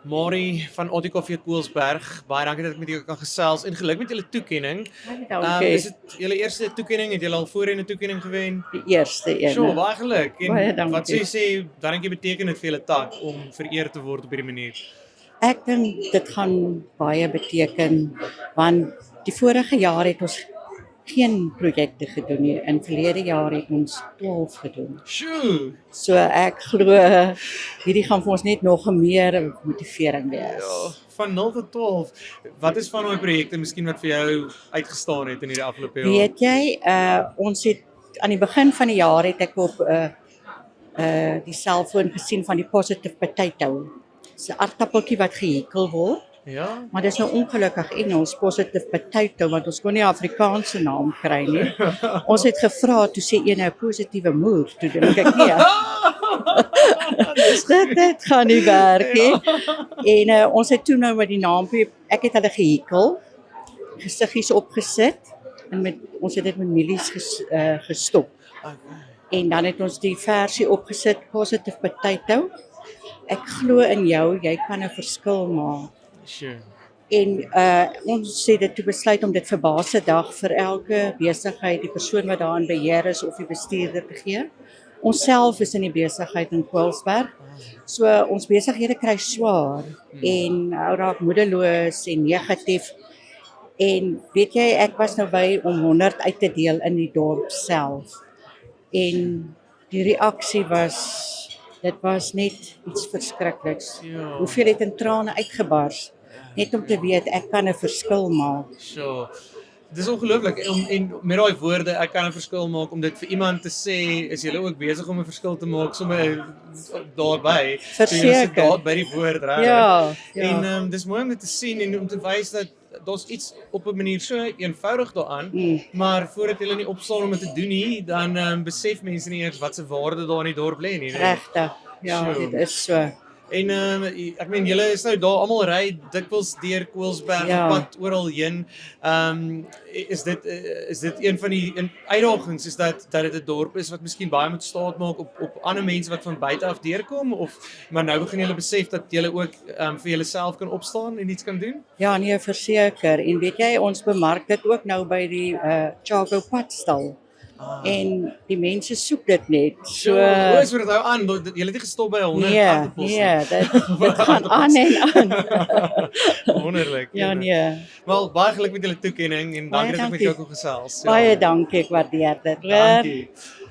Mari van Ottikoffe Koelsberg, baie dankie dat ek met julle kan gesels en geluk met julle toekenning. Baie dankie. Is dit julle eerste toekenning? Het julle al voorheen 'n toekenning gewen? Die eerste ene. Sjoe, baie geluk. En Baie dankie. wat sê wat dink jy beteken dit vir julle tak om vereer te word op hierdie manier? Ek dink dit gaan baie beteken, want die vorige jaar het ons geen projekte gedoen nie. In verlede jaar het ons 12 gedoen. Sjoe. So ek glo hierdie gaan vir ons net nog 'n meer motivering wees. Ja, van 0 tot 12. Wat is van daai projekte miskien wat vir jou uitgestaan het in hierdie afgelope jaar? Weet jy, ons het aan die begin van die jaar het ek op die selfoon gesien van die Positive Potato. Dis 'n aardappeltjie wat gehekel word. Ja. Maar dis nou ongelukkig Engels, Positive Potato, want ons kon nie 'n Afrikaanse naam kry nie. Ons het gevra, toe sê een 'n positiewe moer, toe dink ek nee. dit gaan nie werk nie. En ons het toe nou met die naampie, ek het hulle gehekel, gesiggies opgesit en ons het dit met mielies gestop. En dan het ons die versie opgesit, Positive Potato. Ek glo in jou, jy kan 'n verskil maak. Sure. En ons het dit toe besluit om dit vir Basedag vir elke besigheid, die persoon wat daarin beheer is of die bestuurder te gee. Ons self is in die besigheid in Koelsberg. So ons besighede kry swaar en ou raak moedeloos en negatief. En weet jy, ek was nou by om 100 uit te deel in die dorp self. En die reaksie dit was net iets verskrikliks. Ja. Hoeveel het in trane uitgebars, net om te weet ek kan 'n verskil maak. Sure. Dis ongelooflik en met daai woorde, ek kan 'n verskil maak, om dit vir iemand te sê, is jy ook besig om 'n verskil te maak sommer daarbey. So jy sit daar by die woord reg. Ja. En dis mooi om dit te sien en om te wys dat daar's iets op 'n manier so eenvoudig daaraan, maar voordat hulle nie opstaan om dit te doen nie, dan besef mense nie eers wat se waarde daar in die dorp lê nie. Regtig. Ja, dit is so. En ek meen julle is nou daar almal ry dikwels deur Koelsberg op pad oral heen. Is dit een van die uitdagings, is dat dit 'n dorp is wat miskien baie moet staat maak op ander mense wat van buite af deurkom, maar nou begin julle besef dat julle ook vir julleself kan opstaan en iets kan doen? Ja, nee, verseker. En weet jy, ons bemark dit ook nou by die Chaco padstal. En die mense soek dit net. So is dit nou aan. Julle het nie gestop by 100 aardappels nie. Nee, dit gaan aan en aan. Wonderlik. Ja, nee. Wel, baie geluk met julle toekenning en dankie dat ek met jou kon gesels. Baie dankie, ek waardeer dit. Dankie.